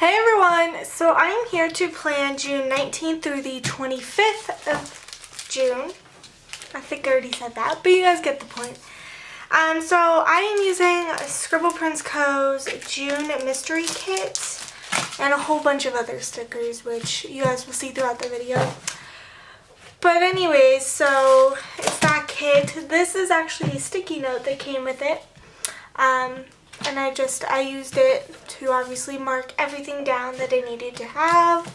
Hey everyone! So I am here to plan June 19th through the 25th of June. I think I already said that, but you guys get the point. So I am using Scribble Co.'s June Mystery Kit and a whole bunch of other stickers, which you guys will see throughout the video. But anyways, so it's that kit. This is actually a sticky note that came with it. And I used it to obviously mark everything down that I needed to have.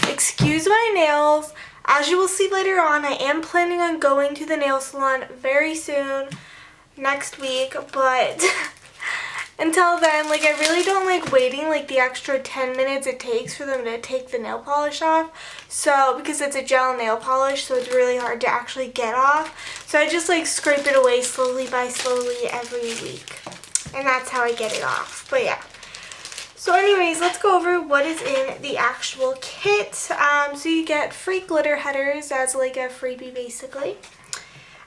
Excuse my nails. As you will see later on, I am planning on going to the nail salon very soon, next week, but until then, I really don't like waiting the extra 10 minutes it takes for them to take the nail polish off. So, because it's a gel nail polish, so it's really hard to actually get off. So I just scrape it away slowly by slowly every week. And that's how I get it off. But yeah. So anyways, let's go over what is in the actual kit. So you get free glitter headers as a freebie basically.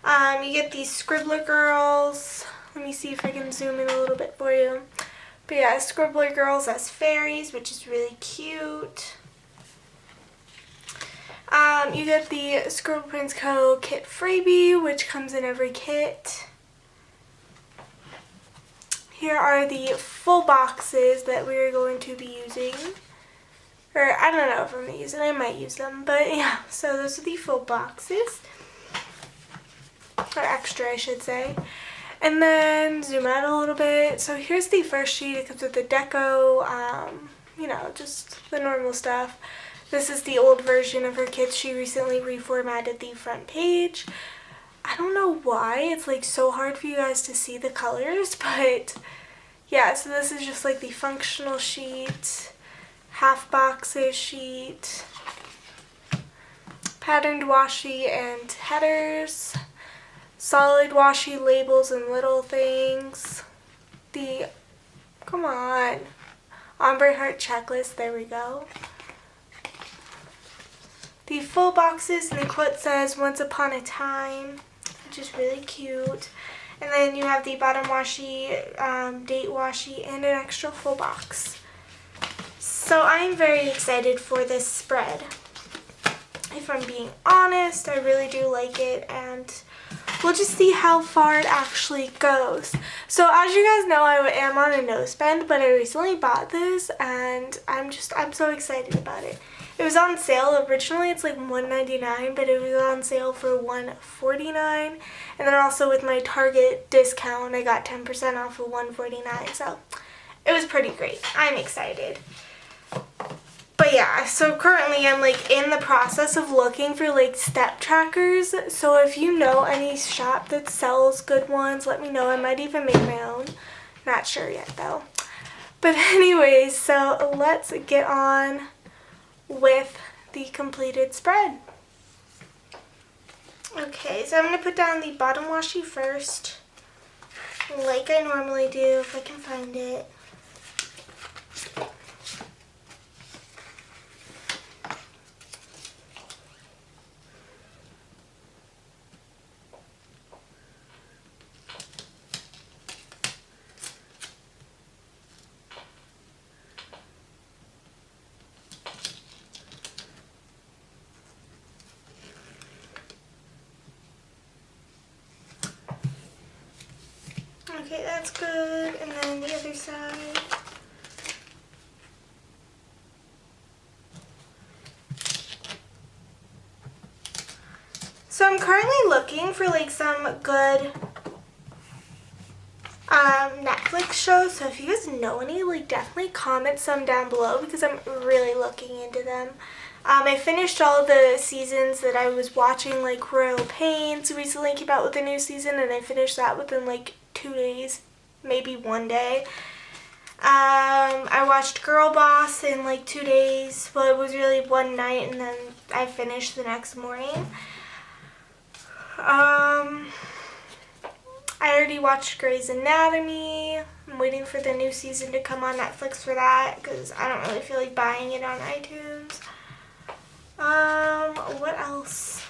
You get these Scribbler girls. Let me see if I can zoom in a little bit for you. But yeah, Scribbler girls as fairies, which is really cute. You get the Scribble Co. kit freebie, which comes in every kit. Here are the full boxes that we're going to be using. Or, I don't know if I'm going to use them. I might use them. But, yeah. So, those are the full boxes. Or extra, I should say. And then, zoom out a little bit. So, here's the first sheet. It comes with the deco. You know, just the normal stuff. This is the old version of her kit. She recently reformatted the front page. I don't know why it's so hard for you guys to see the colors, but yeah, so this is just the functional sheet, half boxes sheet, patterned washi and headers, solid washi labels and little things, the, come on, ombre heart checklist, there we go. The full boxes, and the quote says, "Once upon a time," which is really cute. And then you have the bottom washi, date washi, and an extra full box. So I'm very excited for this spread. If I'm being honest, I really do like it, and we'll just see how far it actually goes. So as you guys know, I am on a no spend, but I recently bought this, and I'm so excited about it. It was on sale. Originally it's $1.99, but it was on sale for $1.49. And then also with my Target discount, I got 10% off of $1.49. So it was pretty great. I'm excited. But yeah, so currently I'm in the process of looking for step trackers. So if you know any shop that sells good ones, let me know. I might even make my own. Not sure yet though. But anyways, so let's get on with the completed spread. Okay, so I'm going to put down the bottom washi first, like I normally do, if I can find it. Okay, that's good. And then the other side. So I'm currently looking for some good Netflix shows. So if you guys know any, definitely comment some down below because I'm really looking into them. I finished all the seasons that I was watching, Royal Pains recently came out with a new season, and I finished that within 2 days, maybe 1 day. I watched Girl Boss in 2 days. Well, it was really one night, and then I finished the next morning. I already watched Grey's Anatomy. I'm waiting for the new season to come on Netflix for that because I don't really feel like buying it on iTunes. What else?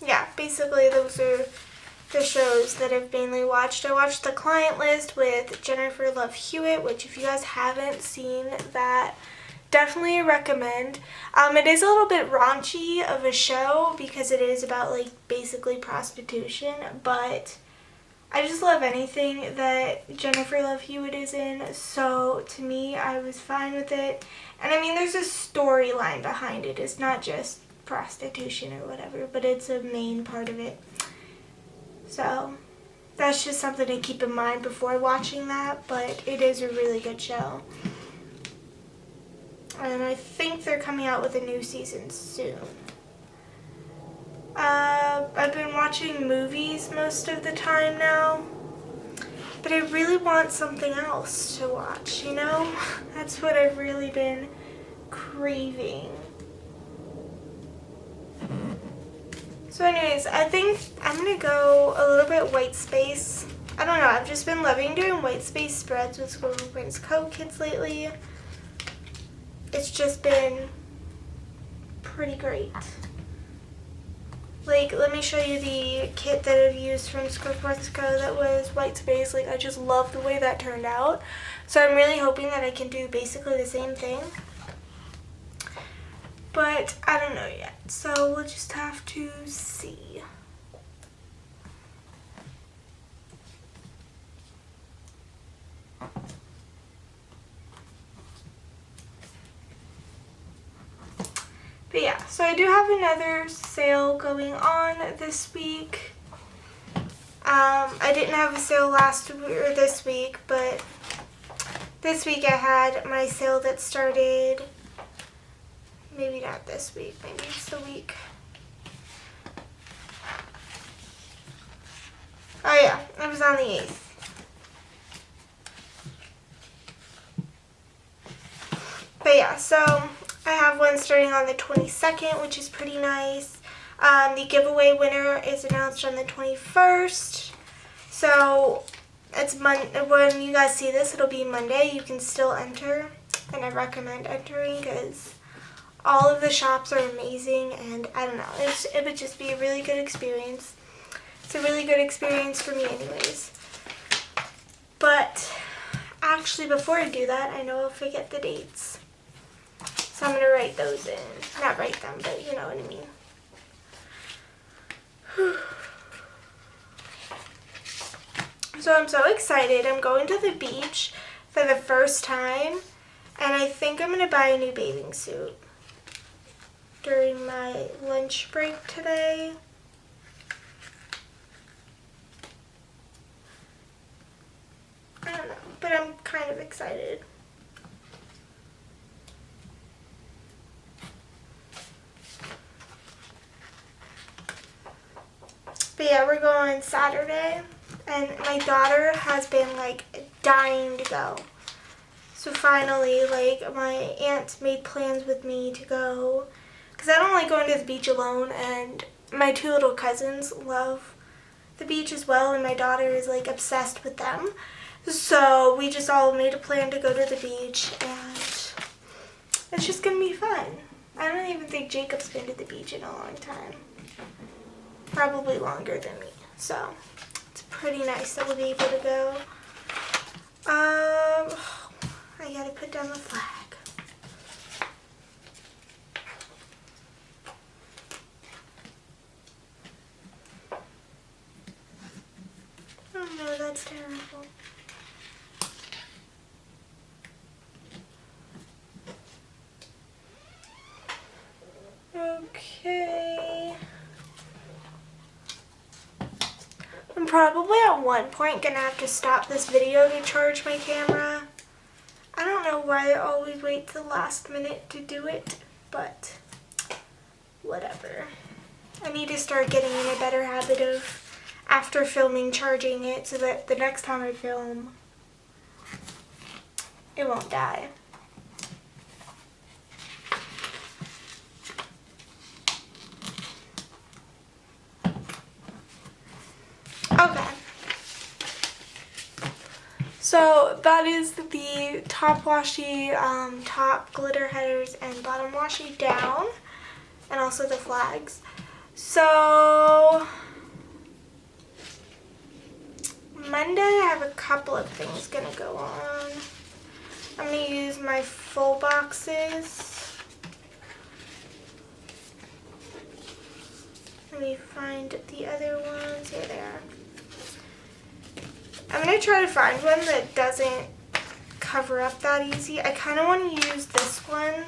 Yeah, basically those are the shows that I've mainly watched. I watched The Client List with Jennifer Love Hewitt, which if you guys haven't seen that, definitely recommend. It is a little bit raunchy of a show because it is about like basically prostitution, but I just love anything that Jennifer Love Hewitt is in, so to me I was fine with it. And I mean, there's a storyline behind it. It's not just prostitution or whatever, but it's a main part of it. So that's just something to keep in mind before watching that, but it is a really good show. And I think they're coming out with a new season soon. I've been watching movies most of the time now, but I really want something else to watch, you know? That's what I've really been craving. So anyways, I think I'm going to go a little bit white space. I don't know, I've just been loving doing white space spreads with Scribble Prince Co. Kids lately. It's just been pretty great. Like, let me show you the kit that I've used from Scribble Prince Co. that was white space. Like, I just love the way that turned out. So I'm really hoping that I can do basically the same thing. But I don't know yet. So we'll just have to see. But yeah, so I do have another sale going on this week. I didn't have a sale last week or this week, but this week I had my sale that started, maybe not this week, maybe it's the week. Oh yeah, it was on the 8th. But yeah, so I have one starting on the 22nd, which is pretty nice. The giveaway winner is announced on the 21st. So it's when you guys see this, it'll be Monday. You can still enter, and I recommend entering because all of the shops are amazing, and I don't know, it would just be a really good experience. It's a really good experience for me anyways. But actually, before I do that, I know I'll forget the dates. So I'm going to write those in. Not write them, but you know what I mean. So I'm so excited. I'm going to the beach for the first time. And I think I'm going to buy a new bathing suit during my lunch break today. I don't know, but I'm kind of excited. But yeah, we're going Saturday, and my daughter has been like dying to go. So finally, like, my aunt made plans with me to go, because I don't like going to the beach alone, and my 2 little cousins love the beach as well, and my daughter is like obsessed with them. So we just all made a plan to go to the beach, and it's just gonna be fun. I don't even think Jacob's been to the beach in a long time. Probably longer than me. So it's pretty nice that we'll be able to go. I gotta put down the flag. Oh no, that's terrible. Okay. I'm probably at one point gonna have to stop this video to charge my camera. I don't know why I always wait till the last minute to do it, but whatever. I need to start getting in a better habit of, after filming, charging it so that the next time I film, it won't die. Okay. So that is the top washi, top glitter headers and bottom washi down, and also the flags. So Monday, I have a couple of things gonna go on. I'm gonna use my full boxes. Let me find the other ones. Here they are. I'm gonna try to find one that doesn't cover up that easy. I kind of want to use this one.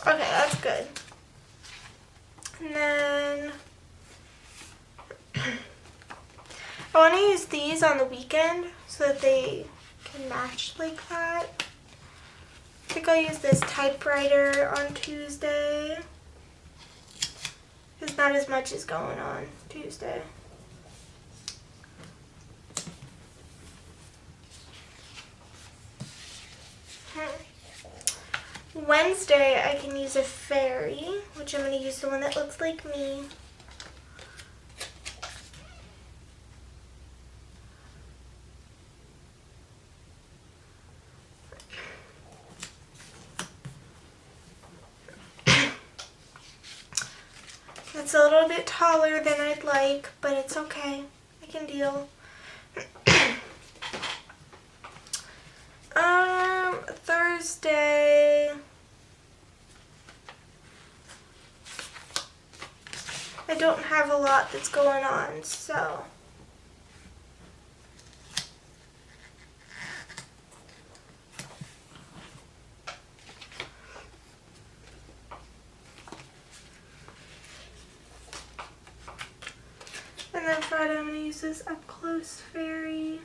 Okay, that's good. And then I want to use these on the weekend so that they can match like that. I think I'll use this typewriter on Tuesday. There's not as much is going on Tuesday. Wednesday, I can use a fairy, which I'm going to use the one that looks like me. It's a little bit taller than I'd like, but it's okay. I can deal. Thursday, I don't have a lot that's going on, so and then Friday I'm going to use this up close fairy.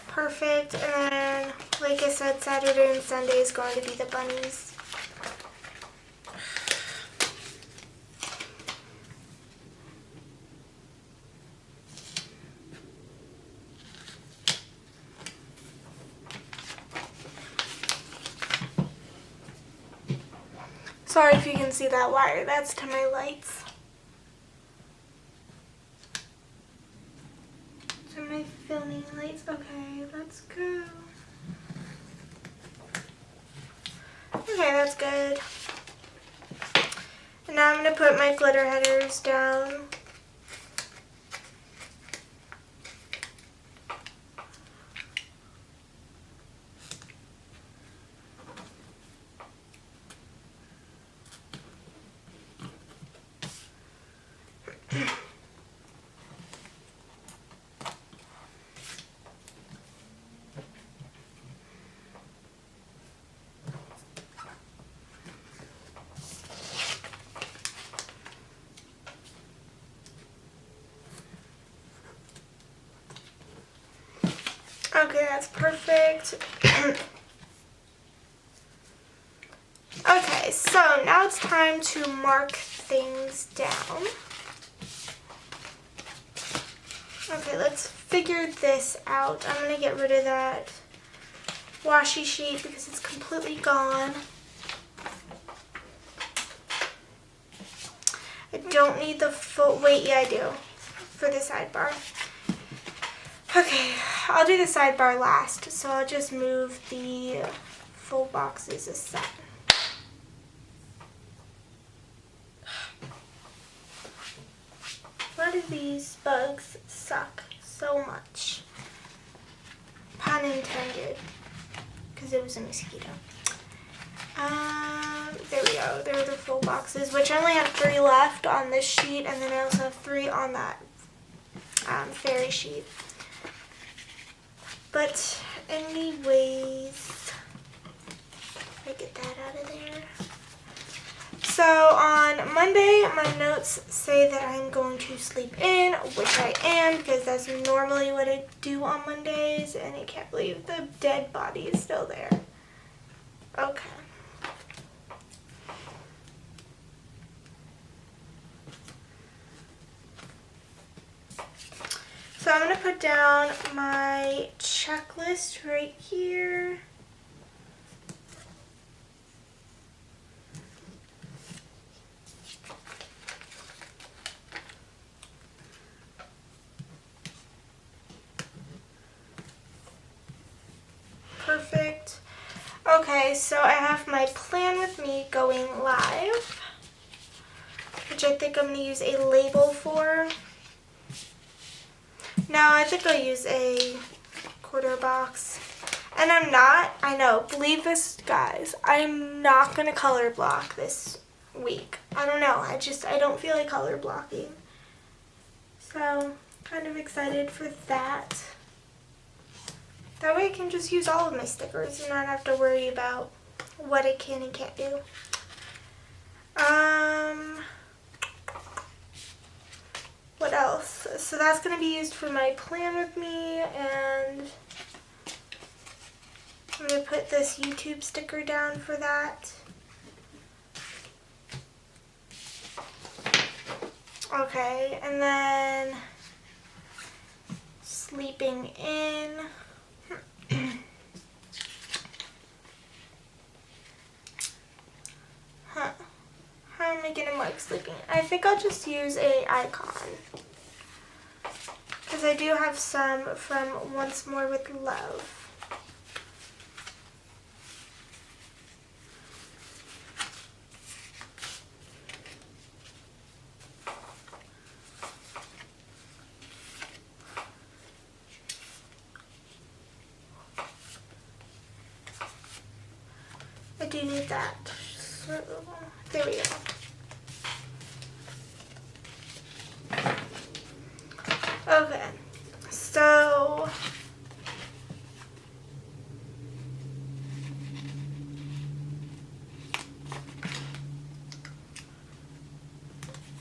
Perfect. And then, like I said, Saturday and Sunday is going to be the bunnies. Sorry if you can see that wire. That's to my lights. To my filming lights. Okay, let's go. Okay, that's good. And now I'm going to put my glitter headers down. Okay, that's perfect. Okay, so now it's time to mark things down. Okay, let's figure this out. I'm going to get rid of that washi sheet because it's completely gone. I don't need the full, wait, yeah I do, for the sidebar. Okay, I'll do the sidebar last, so I'll just move the full boxes aside. Why do these bugs suck so much? Pun intended, because it was a mosquito. There we go. There are the full boxes, which I only have 3 left on this sheet, and then I also have 3 on that fairy sheet. But anyways, I get that out of there. So on Monday, my notes say that I'm going to sleep in, which I am, because that's normally what I do on Mondays, and I can't believe the dead body is still there. Okay. So I'm going to put down my checklist right here. Okay, so I have my plan with me going live, which I think I'm going to use a label for. No, I think I'll use a quarter box. And I'm not, I know, believe this, guys, I'm not going to color block this week. I don't know, I don't feel like color blocking. So, kind of excited for that. That way I can just use all of my stickers and not have to worry about what I can and can't do. What else? So that's going to be used for my plan with me, and I'm going to put this YouTube sticker down for that. Okay, and then sleeping in. Huh. How am I going to mark sleeping? I think I'll just use a icon, because I do have some from Once More with Love. I do need that. So, there we go. Okay, so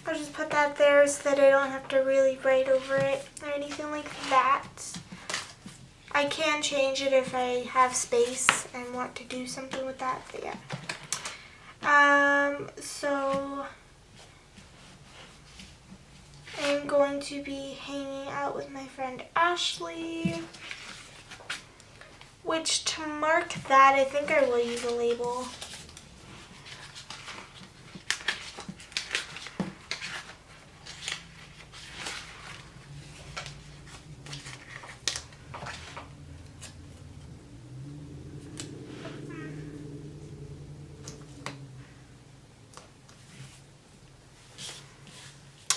I'll just put that there so that I don't have to really write over it or anything like that. I can change it if I have space and want to do something with that, but yeah. So I'm going to be hanging out with my friend Ashley, which to mark that, I think I will use a label.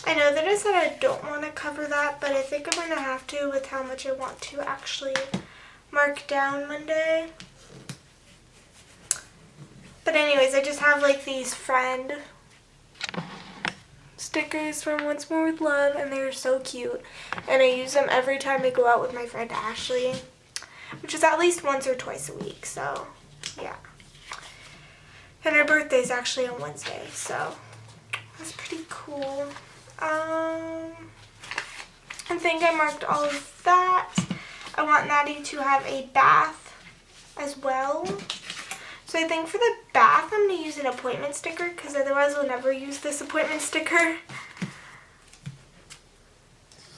I know that I said I don't want to cover that, but I think I'm going to have to with how much I want to actually mark down Monday. But anyways, I just have like these friend stickers from Once More with Love, and they're so cute. And I use them every time I go out with my friend Ashley, which is at least once or twice a week, so yeah. And her birthday's actually on Wednesday, so that's pretty cool. I think I marked all of that. I want Maddie to have a bath as well. So I think for the bath, I'm going to use an appointment sticker, because otherwise I'll never use this appointment sticker.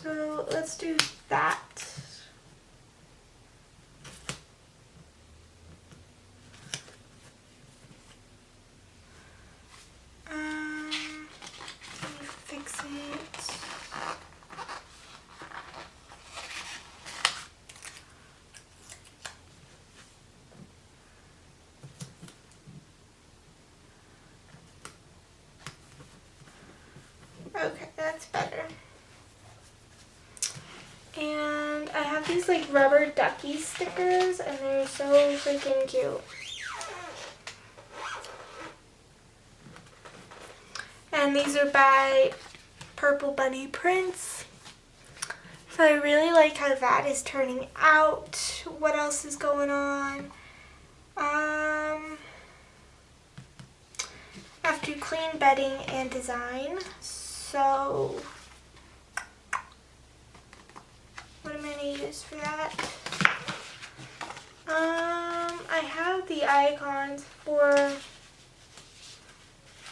So let's do that. Let me fix it. Okay, that's better. And I have these like rubber ducky stickers, and they're so freaking cute. And these are by Purple Bunny Prints. So I really like how that is turning out. What else is going on? I have to clean bedding and design. So what am I going to use for that? I have the icons for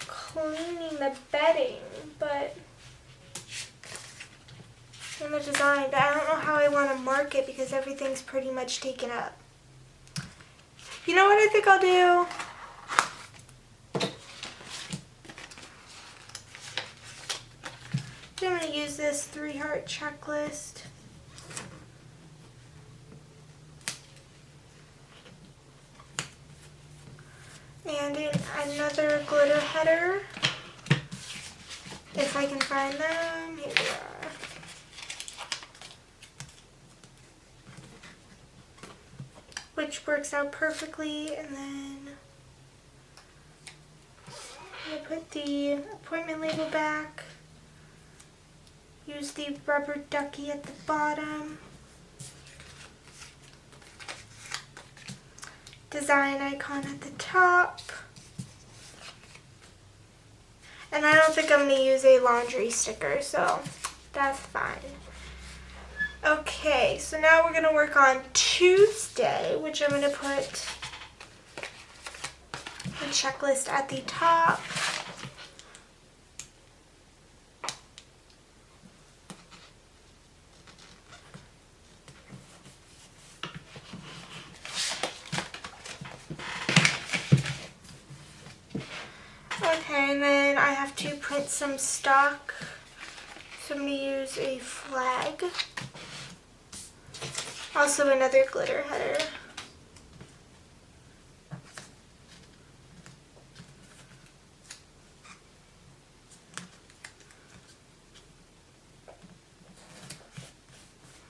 cleaning the bedding, but in the design, but I don't know how I want to mark it because everything's pretty much taken up. You know what I think I'll do? I'm going to use this 3-heart checklist. finding another glitter header. If I can find them, here they are. Which works out perfectly, and then I'm going to put the appointment label back. Use the rubber ducky at the bottom. Design icon at the top. And I don't think I'm going to use a laundry sticker, so that's fine. Okay, so now we're going to work on Tuesday, which I'm going to put the checklist at the top. Okay, and then I have to print some stock, so I'm going to use a flag. Also another glitter header.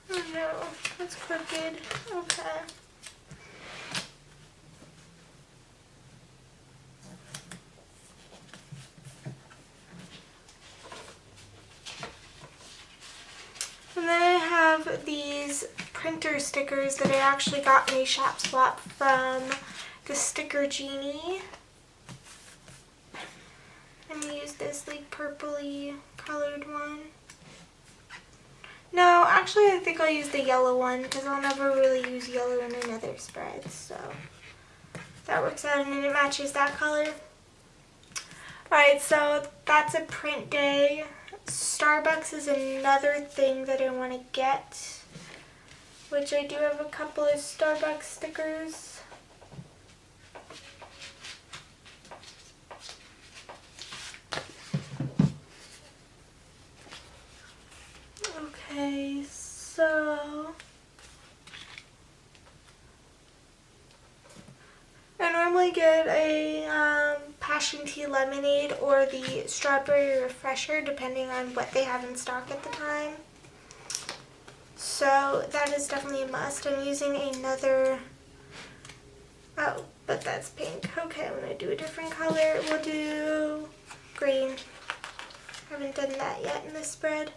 Oh no, that's crooked. Okay. And then I have these printer stickers that I actually got in a shop swap from the Sticker Genie. I'm going to use this like purpley colored one. No, actually I think I'll use the yellow one because I'll never really use yellow in another spread. So that works out and then it matches that color. Alright, so that's a print day. Starbucks is another thing that I want to get, which I do have a couple of Starbucks stickers. Okay, so I normally get a passion tea lemonade or the strawberry refresher depending on what they have in stock at the time. So that is definitely a must. I'm using another, oh, but that's pink. Okay, I'm going to do a different color. We'll do green. Haven't done that yet in this spread.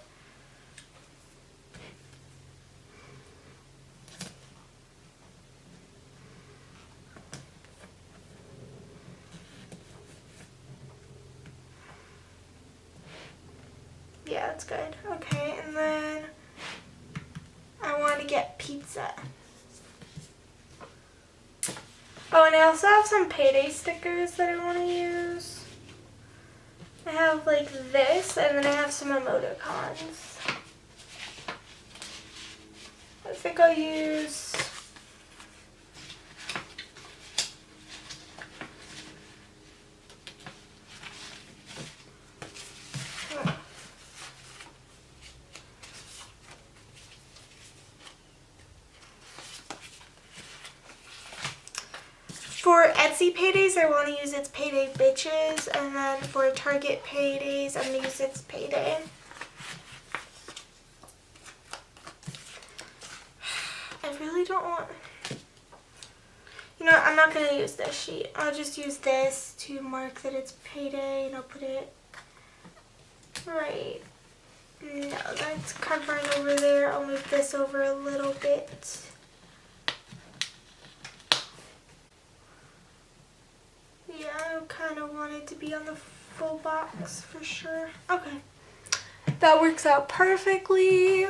Yeah, that's good. Okay, and then I want to get pizza. Oh, and I also have some payday stickers that I want to use. I have like this, and then I have some emoticons. I think I'll use for Etsy paydays, I want to use its payday bitches, and then for Target paydays, I'm going to use its payday. I really don't want, you know, I'm not going to use this sheet. I'll just use this to mark that it's payday, and I'll put it right. No, that's covering over there. I'll move this over a little bit. Yeah, I kind of want it to be on the full box for sure. Okay, that works out perfectly.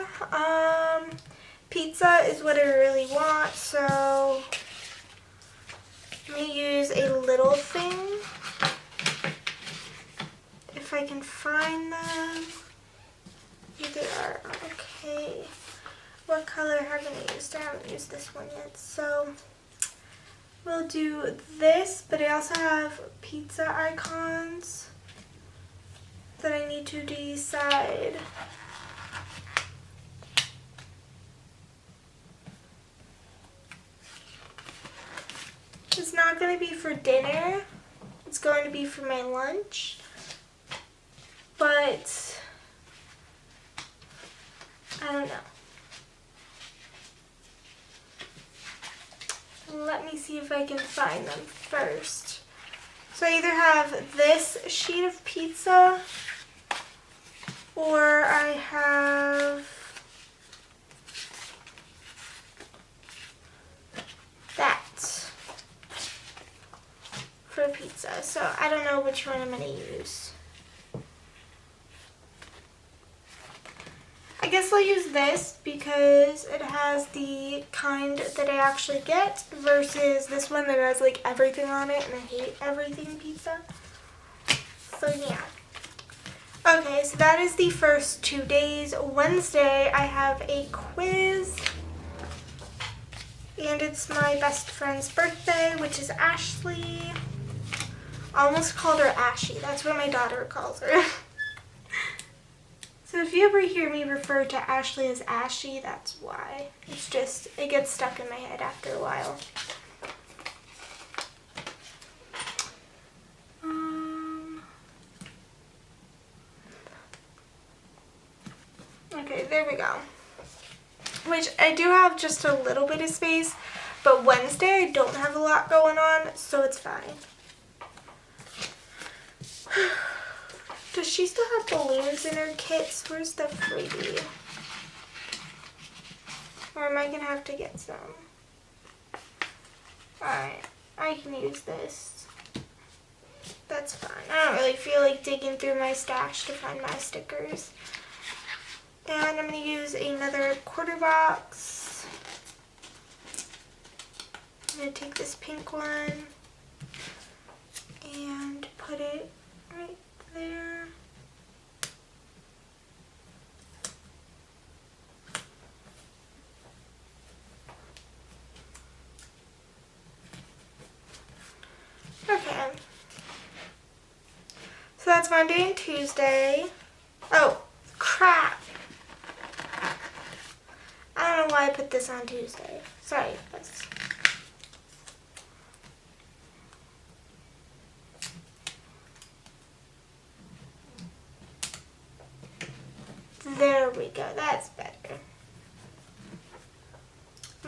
Pizza is what I really want, so I'm going to use a little thing. If I can find them. Here they are. Okay. What color have I used? I haven't used this one yet, so we'll do this, but I also have pizza icons that I need to decide. It's not going to be for dinner, going to be for my lunch. But I don't know. Let me see if I can find them first. So I either have this sheet of pizza or I have that for pizza. So I don't know which one I'm going to use. I guess I'll use this because it has the kind that I actually get versus this one that has like everything on it, and I hate everything pizza. So yeah. Okay, so that is the first 2 days. Wednesday I have a quiz and it's my best friend's birthday, which is Ashley. I almost called her Ashy. That's what my daughter calls her. So if you ever hear me refer to Ashley as Ashy, that's why. It's just, it gets stuck in my head after a while. Okay, there we go. Which I do have just a little bit of space, but Wednesday I don't have a lot going on, so it's fine. Does she still have balloons in her kits? Where's the freebie? Or am I going to have to get some? Alright, I can use this. That's fine. I don't really feel like digging through my stash to find my stickers. And I'm going to use another quarter box. I'm going to take this pink one and put it right there. Okay. So that's Monday and Tuesday. Oh, crap. I don't know why I put this on Tuesday. Sorry, guys. There we go. That's better.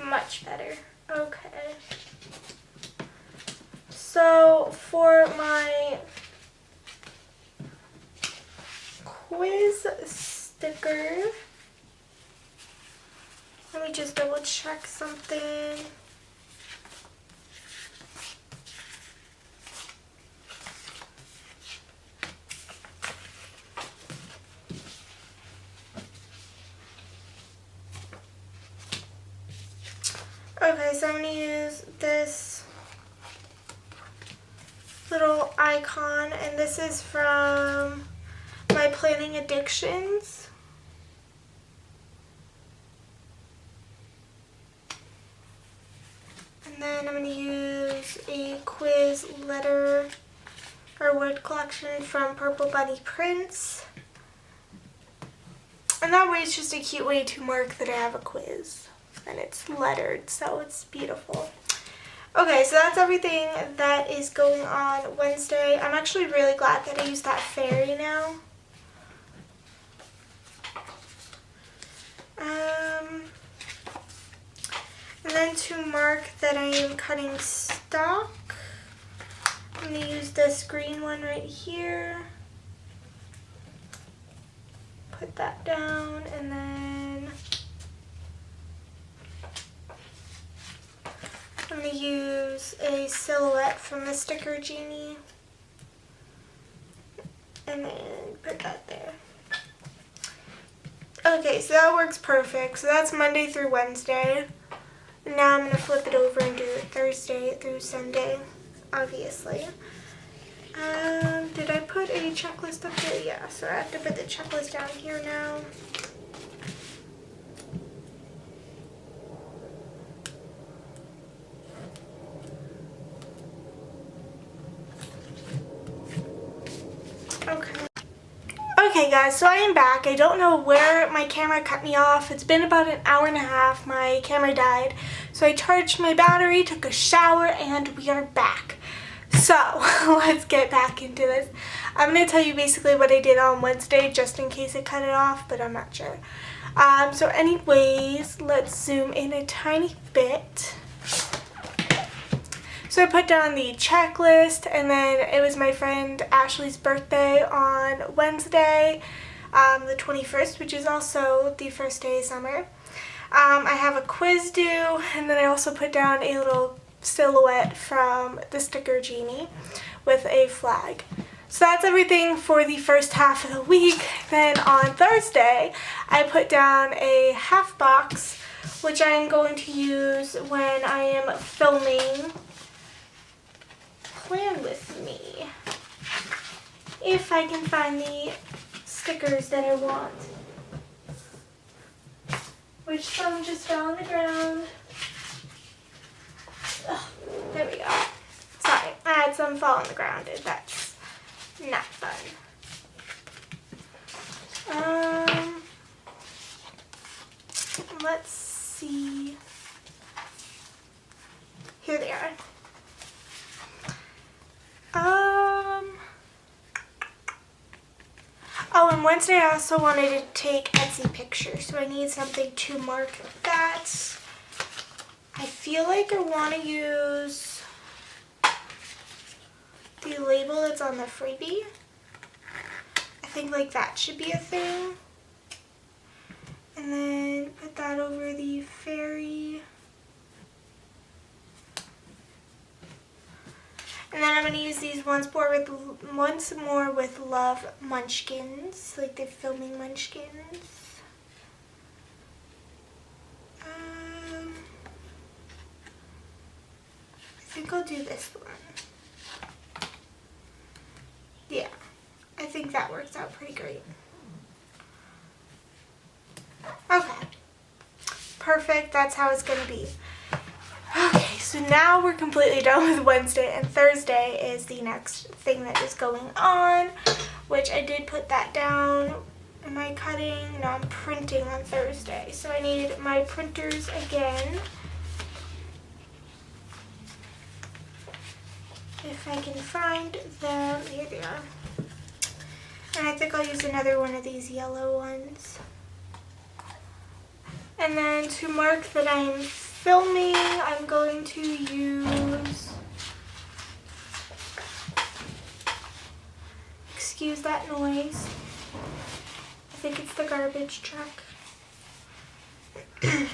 Much better. Okay. So for my quiz sticker, let me just double check something. Okay, so I'm going to use this little icon, and this is from my Planning Addictions. And then I'm going to use a quiz letter or word collection from Purple Bunny Prints. And that way it's just a cute way to mark that I have a quiz. And it's lettered, so it's beautiful. Okay, so that's everything that is going on Wednesday. I'm actually really glad that I used that fairy now. And then to mark that I am cutting stock, I'm going to use this green one right here. Put that down, and then I'm going to use a silhouette from the Sticker Genie, and then put that there. Okay, so that works perfect. So that's Monday through Wednesday. And now I'm going to flip it over and do it Thursday through Sunday, obviously. Did I put a checklist up here? Yeah, so I have to put the checklist down here now. Okay guys, so I am back. I don't know where my camera cut me off. It's been about an hour and a half. My camera died. So I charged my battery, took a shower, and we are back. So let's get back into this. I'm going to tell you basically what I did on Wednesday just in case I cut it off, but I'm not sure. So anyways, let's zoom in a tiny bit. So I put down the checklist, and then it was my friend Ashley's birthday on Wednesday, the 21st, which is also the first day of summer. I have a quiz due, and then I also put down a little silhouette from the sticker genie with a flag. So that's everything for the first half of the week. Then on Thursday, I put down a half box, which I am going to use when I am filming Plan With Me. If I can find the stickers that I want. Which some just fell on the ground. Ugh, there we go. Sorry, I had some fall on the ground and that's not fun. Let's see. Here they are. Oh, and Wednesday I also wanted to take Etsy pictures, so I need something to mark that. I feel like I want to use the label that's on the freebie. I think like that should be a thing. And then put that over the fairy. And then I'm going to use these once more with love munchkins, like the filming munchkins. I think I'll do this one. Yeah, I think that works out pretty great. Okay, perfect, that's how it's going to be. Okay, so now we're completely done with Wednesday, and Thursday is the next thing that is going on, which I did put that down. Am I cutting? No, I'm printing on Thursday, so I need my printers again. If I can find them, here they are. And I think I'll use another one of these yellow ones. And then to mark that I'm filming, I'm going to use, excuse that noise, I think it's the garbage truck. I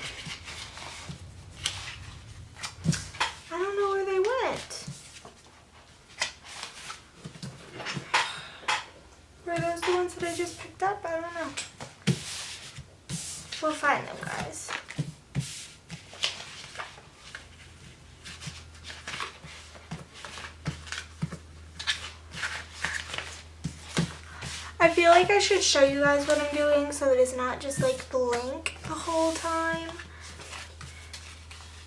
don't know where they went. Were those the ones that I just picked up? I don't know. We'll find them, guys. I feel like I should show you guys what I'm doing so that it's not just like blank the whole time.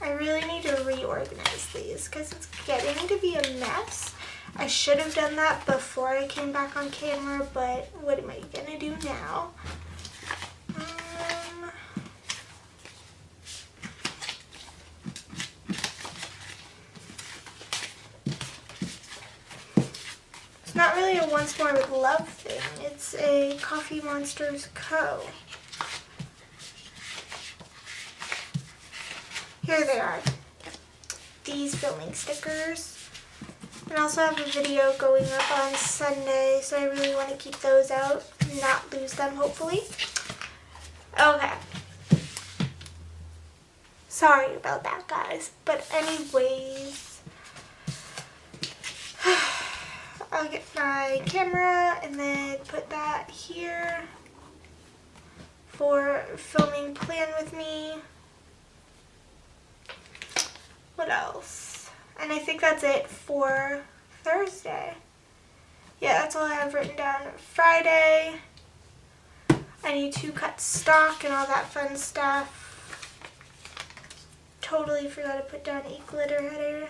I really need to reorganize these because it's getting to be a mess. I should have done that before I came back on camera, but what am I gonna do now? It's not really a Once More with Love thing. It's a Coffee Monsters Co. Here they are. These filming stickers. And I also have a video going up on Sunday, so I really want to keep those out and not lose them, hopefully. Okay. Sorry about that, guys. But anyways, I'll get my camera and then put that here for filming Plan With Me. What else? And I think that's it for Thursday. Yeah, that's all I have written down. Friday, I need to cut stock and all that fun stuff. Totally forgot to put down a glitter header.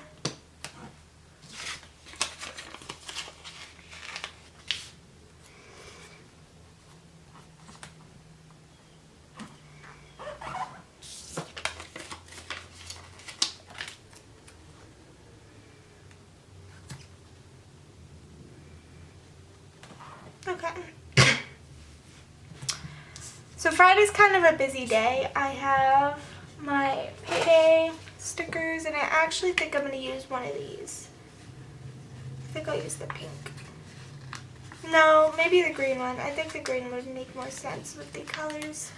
So Friday's kind of a busy day. I have my payday stickers, and I actually think I'm going to use one of these. I think I'll use the pink. No, maybe the green one. I think the green would make more sense with the colors.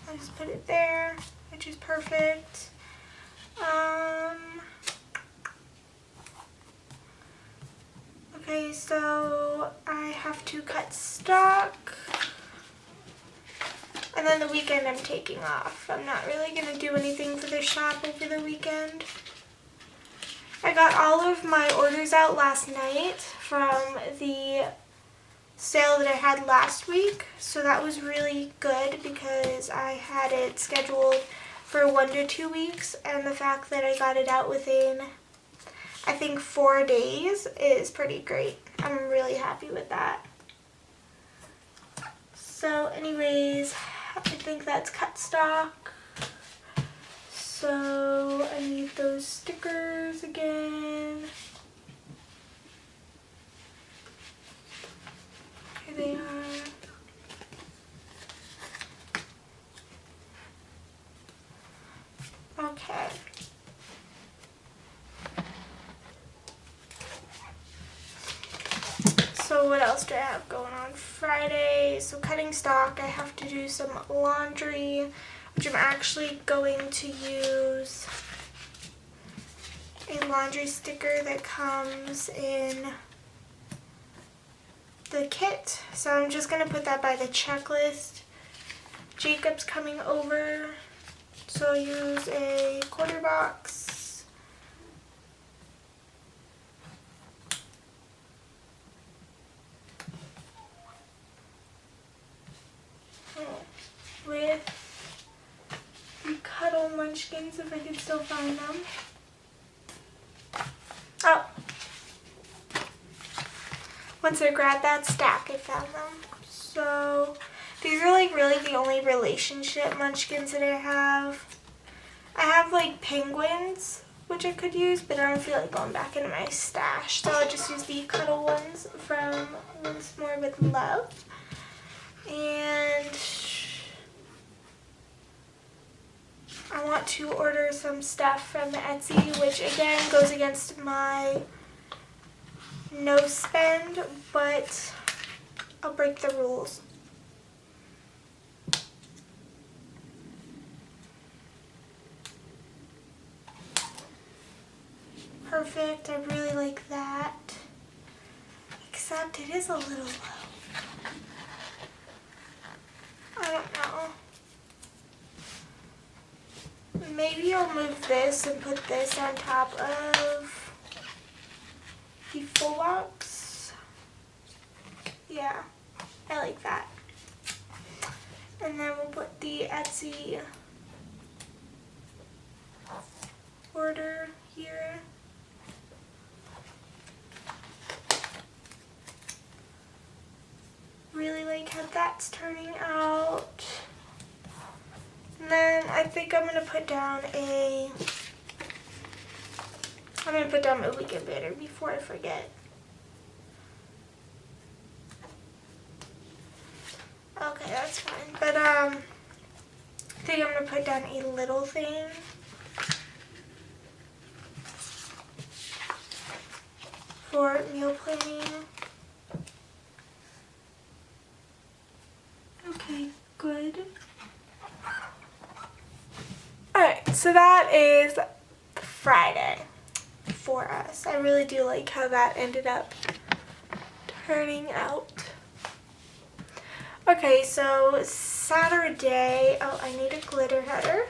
I'll just put it there, which is perfect. Okay, so I have to cut stock. And then the weekend I'm taking off. I'm not really going to do anything for the shop over the weekend. I got all of my orders out last night from the sale that I had last week. So that was really good because I had it scheduled for 1 to 2 weeks. And the fact that I got it out within, I think, 4 days is pretty great. I'm really happy with that. So anyways, I think that's cut stock. So I need those stickers again. Here they are. Okay. So what else do I have going on Friday? So cutting stock, I have to do some laundry, which I'm actually going to use a laundry sticker that comes in the kit. So I'm just going to put that by the checklist. Jacob's coming over, so I'll use a quarter box. With the Cuddle munchkins, if I can still find them. Oh. Once I grabbed that stack, I found them. So these are like really the only relationship munchkins that I have. I have like penguins, which I could use, but I don't feel like going back into my stash. So I'll just use the Cuddle ones from Once More With Love. And I want to order some stuff from Etsy, which again goes against my no spend, but I'll break the rules. Perfect, I really like that. Except it is a little low. I don't know. Maybe I'll move this and put this on top of the full box. Yeah, I like that. And then we'll put the Etsy order here. Really like how that's turning out. And then I think I'm gonna put down my weekend banner before I forget. Okay, that's fine. But I think I'm gonna put down a little thing. For meal planning. Okay, good. Alright, so that is Friday for us. I really do like how that ended up turning out. Okay, so Saturday, oh, I need a glitter header.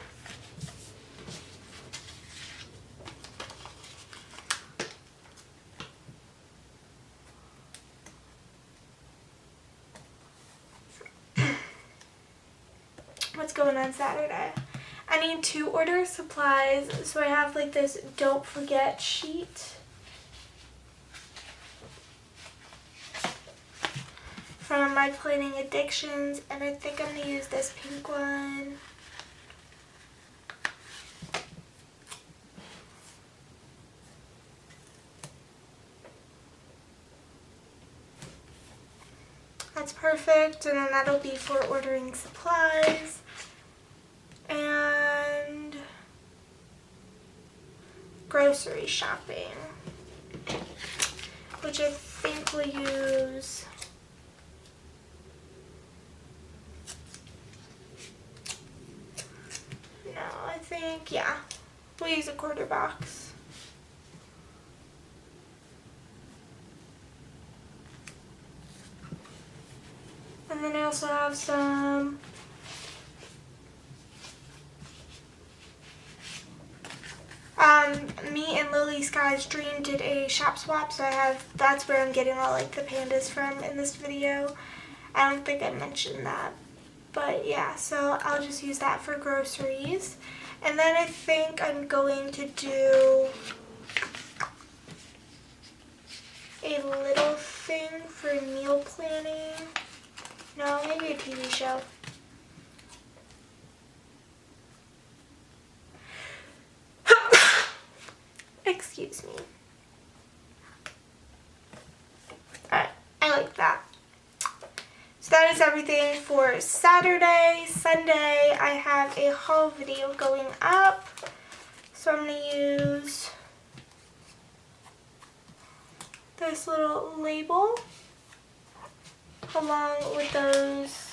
What's going on Saturday? I need to order supplies, so I have like this don't forget sheet from My Planning Addictions, and I think I'm going to use this pink one. that's perfect. And then that'll be for ordering supplies. And grocery shopping, which I think we'll use yeah, we'll use a quarter box. And then I also have some me and Lily Sky's Dream did a shop swap, so that's where I'm getting all like the pandas from in this video. I don't think I mentioned that, but yeah, so I'll just use that for groceries. And then I think I'm going to do a little thing for meal planning. No, maybe a TV show. Excuse me. Alright, I like that. So that is everything for Saturday. Sunday, I have a haul video going up. So I'm going to use this little label along with those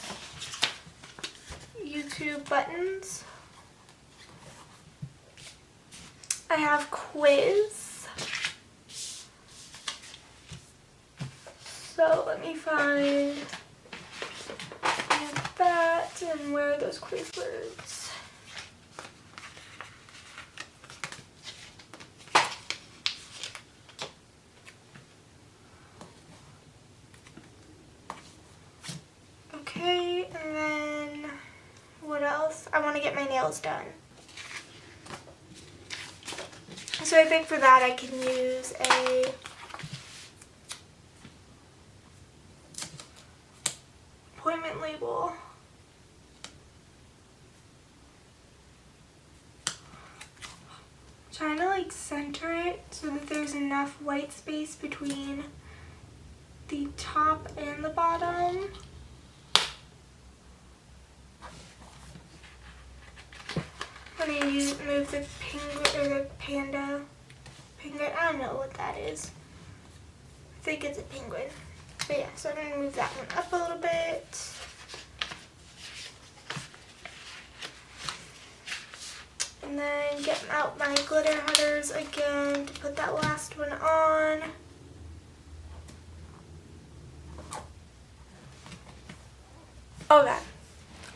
YouTube buttons. I have quiz. So let me find that and where are those quiz words. Okay, and then what else? I want to get my nails done. So I think for that I can use a appointment label. Trying to like center it so that there's enough white space between the top and the bottom. I'm going to move the penguin, or the panda, penguin, I don't know what that is. I think it's a penguin. But yeah, so I'm going to move that one up a little bit. And then get out my glitter headers again to put that last one on. Okay,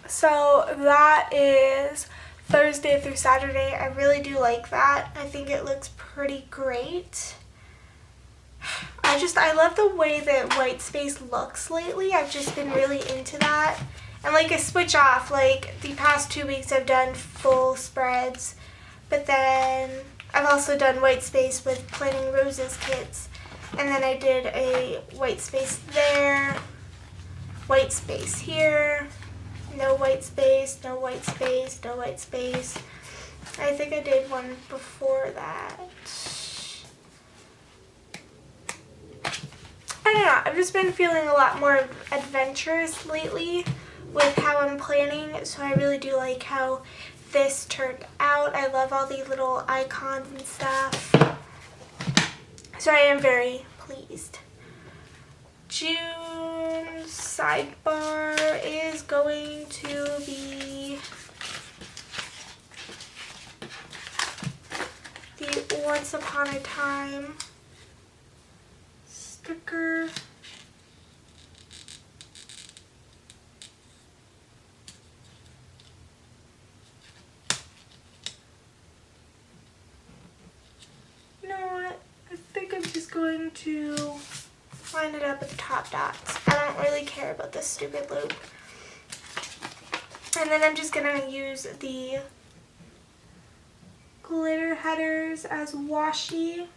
so that is Thursday through Saturday. I really do like that. I think it looks pretty great. I love the way that white space looks lately. I've just been really into that. And like a switch off, like the past 2 weeks I've done full spreads, but then I've also done white space with Planting Roses kits. And then I did a white space there, white space here, no white space, no white space, no white space. I think I did one before that. I don't know, I've just been feeling a lot more adventurous lately with how I'm planning, so I really do like how this turned out. I love all the little icons and stuff. So I am very pleased. June's sidebar is going to be the Once Upon a Time sticker. You know what? I think I'm just going to line it up with the top dots. I don't really care about this stupid loop. And then I'm just going to use the glitter headers as washi.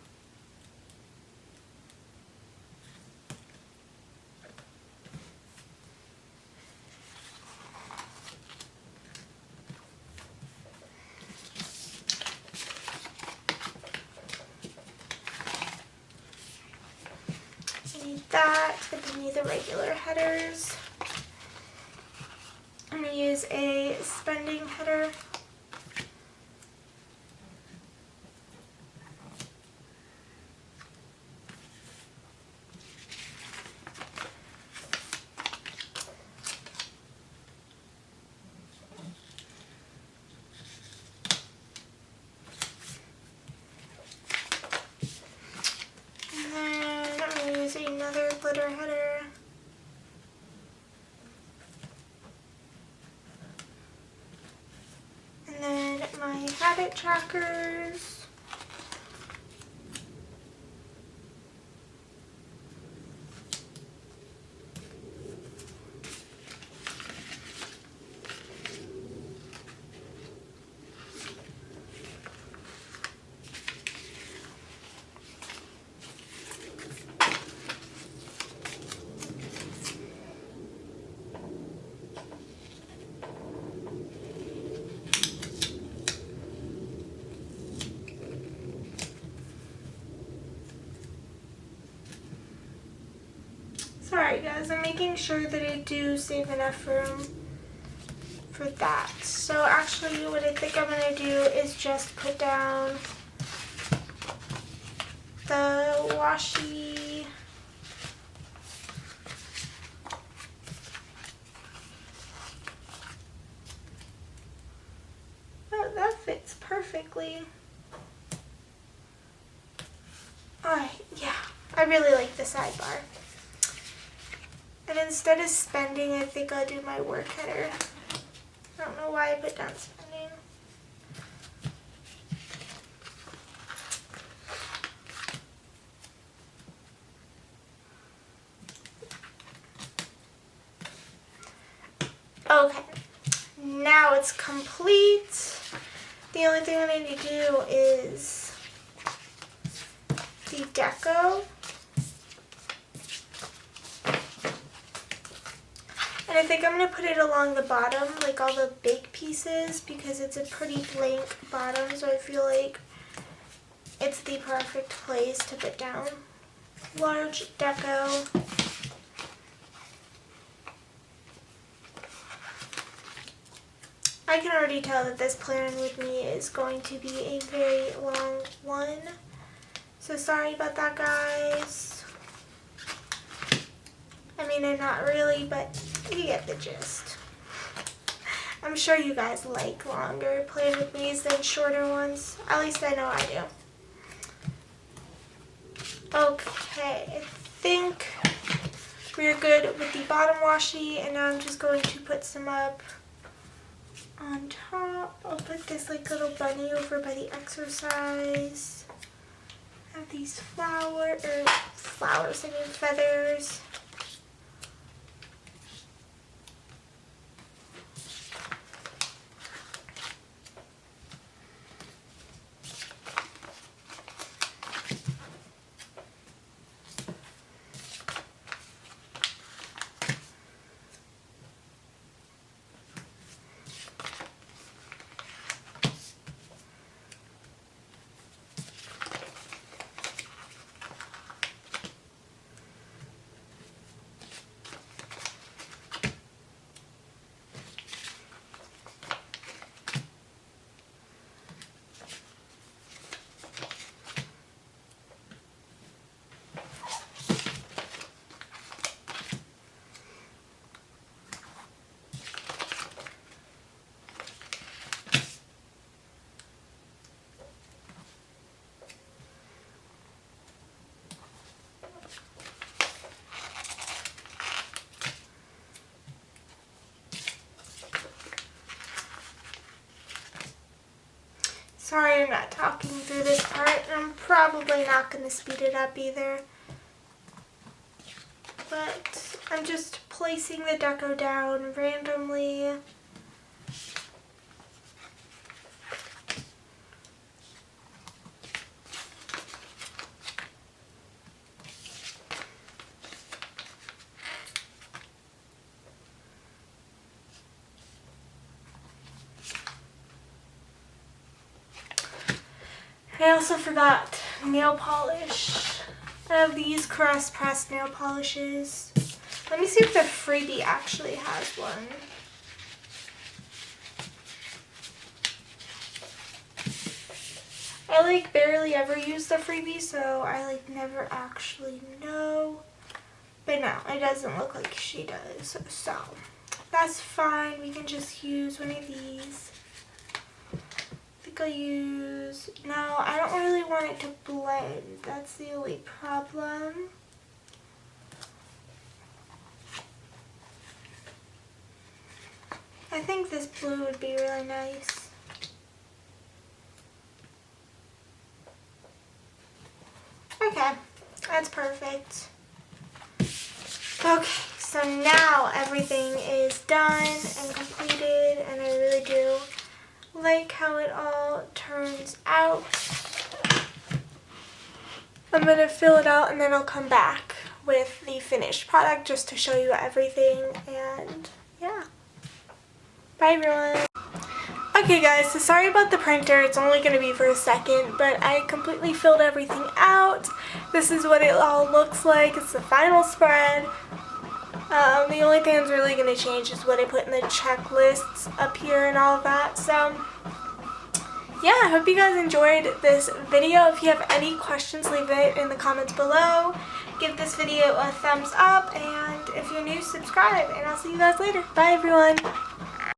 that. I didn't need the regular headers. I'm going to use a spending header. Another glitter header. And then my habit trackers. Sorry guys, I'm making sure that I do save enough room for that. So actually what I think I'm going to do is just put down the washi. Oh, that fits perfectly. Alright, yeah, I really like the sidebar. And instead of spending, I think I'll do my work header. I don't know why I put down spending. Okay, now it's complete. The only thing I need to do is the deco. And I think I'm going to put it along the bottom, like all the big pieces, because it's a pretty blank bottom, so I feel like it's the perfect place to put down large deco. I can already tell that this plan with me is going to be a very long one, so sorry about that, guys. I mean, I'm not really, but you get the gist. I'm sure you guys like longer plan with me's than shorter ones. At least I know I do. Okay, I think we're good with the bottom washi, and now I'm just going to put some up on top. I'll put this like little bunny over by the exercise. I have these feathers. Sorry I'm not talking through this part. I'm probably not going to speed it up either. But I'm just placing the deco down randomly. I also forgot nail polish. I have these pressed nail polishes. Let me see if the freebie actually has one. I like barely ever use the freebie, so I like never actually know. But no, it doesn't look like she does, so that's fine. We can just use one of these. I think I'll use, no, I don't really want it to blend. That's the only problem. I think this blue would be really nice. Okay, that's perfect. Okay, so now everything is done and completed, and I really do like how it all turns out. I'm going to fill it out and then I'll come back with the finished product just to show you everything, and yeah. Bye everyone. Okay guys, so sorry about the printer, it's only going to be for a second, but I completely filled everything out. This is what it all looks like. It's the final spread. The only thing that's really going to change is what I put in the checklists up here and all of that. So yeah, I hope you guys enjoyed this video. If you have any questions, leave it in the comments below. Give this video a thumbs up, and if you're new, subscribe, and I'll see you guys later. Bye everyone.